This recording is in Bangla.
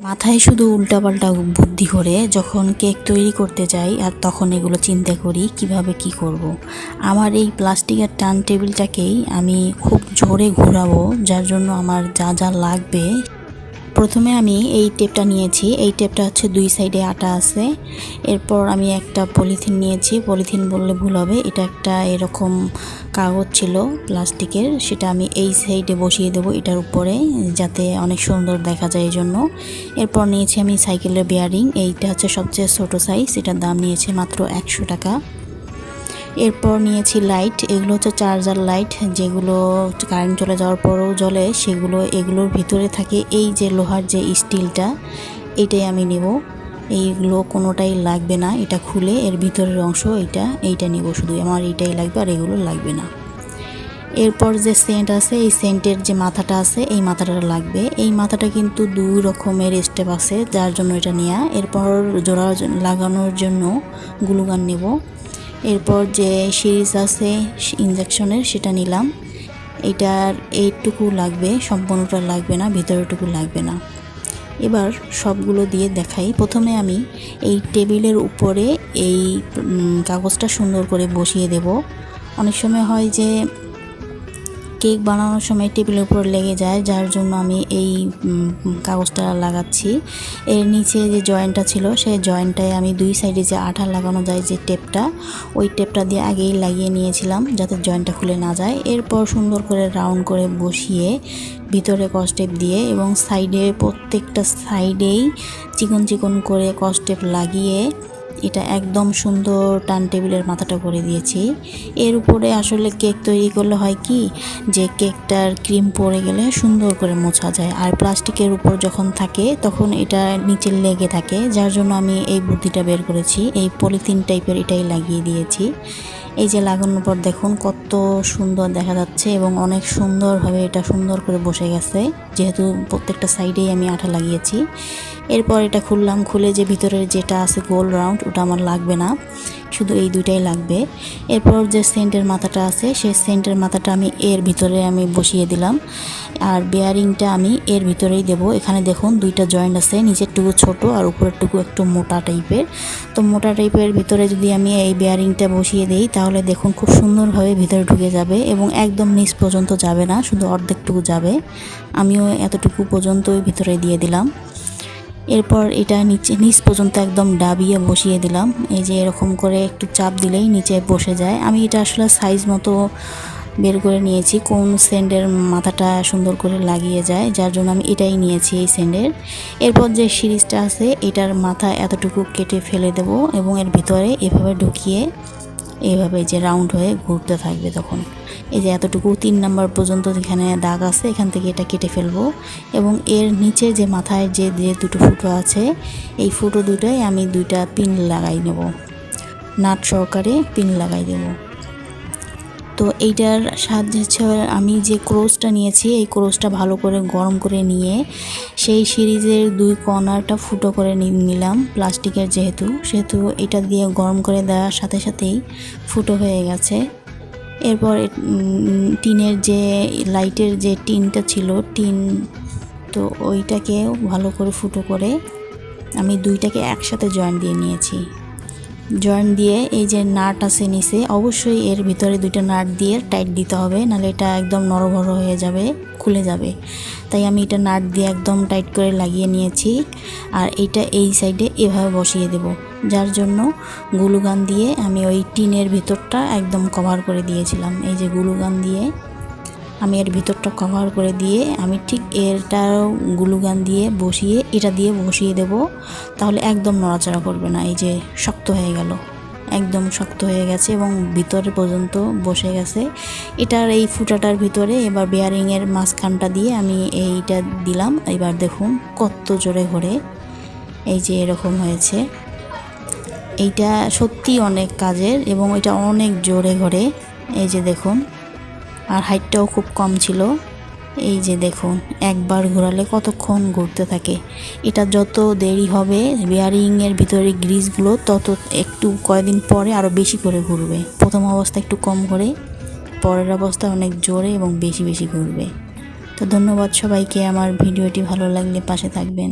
মাথায় শুধু উল্টাপাল্টা বুদ্ধি করে যখন কেক তৈরি করতে যাই আর তখন এগুলো চিন্তা করি কিভাবে কি করব। আমার এই প্লাস্টিকের টার্ন টেবিলটাকেই আমি খুব জোরে ঘোরাবো, যার জন্য আমার যা যা লাগবে। প্রথমে আমি এই টেপটা নিয়েছি। এই টেপটা হচ্ছে দুই সাইডে আটা আছে। এরপর আমি একটা পলিথিন নিয়েছি, পলিথিন বললে ভুল হবে, এটা একটা এরকম কাগজ ছিল প্লাস্টিকের, সেটা আমি এই সাইডে বসিয়ে দেবো এটার উপরে, যাতে অনেক সুন্দর দেখা যায় এই জন্য। এরপর নিয়েছি আমি সাইকেলের বেয়ারিং, এইটা হচ্ছে সবচেয়ে ছোটো সাইজ, এটার দাম নিয়েছে মাত্র 100 টাকা। এরপর নিয়েছি লাইট, এগুলো হচ্ছে চার্জার লাইট, যেগুলো কারেন্ট চলে যাওয়ার পরেও জ্বলে, সেগুলো এগুলোর ভিতরে থাকে এই যে লোহার যে স্টিলটা, এটাই আমি নেব। এইগুলো কোনোটাই লাগবে না, এটা খুলে এর ভিতরের অংশ এইটা নেব, শুধু আমার এইটাই লাগবে আর এগুলো লাগবে না। এরপর যে সেন্ট আছে, এই সেন্টের যে মাথাটা আছে এই মাথাটা লাগবে। এই মাথাটা কিন্তু 2 রকমের স্টেপ আছে, যার জন্য এটা নেওয়া। এরপর জোড়া লাগানোর জন্য গ্লুগান নেব। এরপর যে সিরিজ আছে ইনজেকশনের সেটা নিলাম। এটার এইটুকু লাগবে, সম্পূর্ণটা লাগবে না, ভিতরেরটুকু লাগবে না। এবার সবগুলো দিয়ে দেখাই। প্রথমে আমি এই টেবিলের উপরে এই কাগজটা সুন্দর করে বসিয়ে দেব। অনেক সময় হয় যে কেক বানানোর সময় টেবিলের উপর লেগে যায়, যার জন্য আমি এই কাগজটা লাগাচ্ছি। এর নিচে যে জয়েন্টটা ছিল সেই জয়েন্টটায় আমি 2 সাইডে যে আঠা লাগানো যায় যে টেপটা, ওই টেপটা দিয়ে আগেই লাগিয়ে নিয়েছিলাম যাতে জয়েন্টটা খুলে না যায়। এরপর সুন্দর করে রাউন্ড করে বসিয়ে ভিতরে কসটেপ দিয়ে এবং সাইডে প্রত্যেকটা সাইডেই চিকন চিকন করে কসটেপ লাগিয়ে এটা একদম সুন্দর টার্ন টেবিলের মাথাটা করে দিয়েছি। এর উপরে আসলে কেক তৈরি করলে হয় কি যে কেকটার ক্রিম পড়ে গেলে সুন্দর করে মোছা যায়, আর প্লাস্টিকের উপর যখন থাকে তখন এটা নিচে লেগে থাকে, যার জন্য আমি এই বুদ্ধিটা বের করেছি। এই পলিথিন টাইপের এটাই লাগিয়ে দিয়েছি। এই যে লাগানোর পর দেখুন কত সুন্দর দেখা যাচ্ছে এবং অনেক সুন্দরভাবে এটা সুন্দর করে বসে গেছে, যেহেতু প্রত্যেকটা সাইডেই আমি আঠা লাগিয়েছি। এরপর এটা খুললাম, খুলে যে ভিতরের যেটা আছে গোল রাউন্ড ওটা আমার লাগবে না, শুধু এই দুইটাই লাগবে। এরপর যে সেন্টের মাথাটা আছে সেই সেন্টের মাথাটা আমি এর ভিতরে আমি বসিয়ে দিলাম, আর বেয়ারিংটা আমি এর ভিতরেই দেব। এখানে দেখুন 2টা জয়েন্ট আছে, নিচেরটুকু ছোট আর উপরেরটুকু একটু মোটা টাইপের। তো মোটা টাইপের ভিতরে যদি আমি এই বেয়ারিংটা বসিয়ে দিই তাহলে দেখুন খুব সুন্দরভাবে ভিতরে ঢুকে যাবে এবং একদম নিচ পর্যন্ত যাবে না, শুধু অর্ধেকটুকু যাবে। আমিও এতটুকু পর্যন্তই ভিতরে দিয়ে দিলাম। এরপর এটা নিচ পর্যন্ত একদম ডাবিয়ে বসিয়ে দিলাম। এই যে এরকম করে একটু চাপ দিলেই নিচে বসে যায়। আমি এটা আসলে সাইজ মতো বের করে নিয়েছি, কোন সেন্টের মাথাটা সুন্দর করে লাগিয়ে যায়, যার জন্য আমি এটাই নিয়েছি এই সেন্টের। এরপর যে সিরিজটা আছে এটার মাথা এতটুকু কেটে ফেলে দেব এবং এর ভিতরে এভাবে ঢুকিয়ে এইভাবে যে রাউন্ড হয়ে ঘুরতে থাকবে। তখন এই যে এতটুকু 3 নাম্বার পর্যন্ত যেখানে দাগ আছে এখান থেকে এটা কেটে ফেলবো এবং এর নিচে যে মাথায় যে 2টো ফুটো আছে এই ফুটো দুটোই আমি 2টা পিন লাগাই নেব, নাট সহকারে পিন লাগাই দেব। তো এইটার সাহায্যে আমি যে ক্রোসটা নিয়েছি এই ক্রোসটা ভালো করে গরম করে নিয়ে সেই সিরিজের 2 কর্নারটা ফুটো করে নিলাম, প্লাস্টিকের সেহেতু এটা দিয়ে গরম করে দেওয়ার সাথে সাথেই ফুটো হয়ে গেছে। এরপর টিনের যে লাইটের যে টিনটা ছিল তো ওইটাকে ভালো করে ফুটো করে আমি 2টাকে একসাথে জয়েন্ট দিয়ে নিয়েছি। জয়েন্ট দিয়ে এই যে নাট আছে নিচে, অবশ্যই এর ভিতরে 2টা নাট দিয়ে টাইট দিতে হবে, নাহলে এটা একদম নড়বড় হয়ে যাবে, খুলে যাবে। তাই আমি এটা নাট দিয়ে একদম টাইট করে লাগিয়ে নিয়েছি। আর এটা এই সাইডে এভাবে বসিয়ে দেব, যার জন্য গ্লুগান দিয়ে আমি ওই টিনের ভিতরটা একদম কভার করে দিয়েছিলাম। এই যে গ্লুগান দিয়ে আমি এর ভিতরটা কভার করে দিয়ে আমি ঠিক এরটাও গ্লুগান দিয়ে এটা দিয়ে বসিয়ে দেব, তাহলে একদম নড়াচড়া করবে না। এই যে শক্ত হয়ে গেল, একদম শক্ত হয়ে গেছে এবং ভিতরে পর্যন্ত বসে গেছে। এটার এই ফুটাটার ভিতরে এবার বেয়ারিংয়ের মাঝখানটা দিয়ে আমি এইটা দিলাম। এবার দেখুন কত জোরে ঘোরে, এই যে এরকম হয়েছে। এইটা সত্যি অনেক কাজের এবং এটা অনেক জোরে ঘোরে, এই যে দেখুন। আর হাইটটাও খুব কম ছিল। এই যে দেখুন একবার ঘোরালে কতক্ষণ ঘুরতে থাকে। এটা যত দেরি হবে বেয়ারিংয়ের ভিতরে গ্রিসগুলো তত একটু কয়েকদিন পরে আরও বেশি করে ঘুরবে। প্রথম অবস্থা একটু কম ঘোরে, পরের অবস্থা অনেক জোরে এবং বেশি বেশি ঘুরবে। তো ধন্যবাদ সবাইকে, আমার ভিডিওটি ভালো লাগলে পাশে থাকবেন।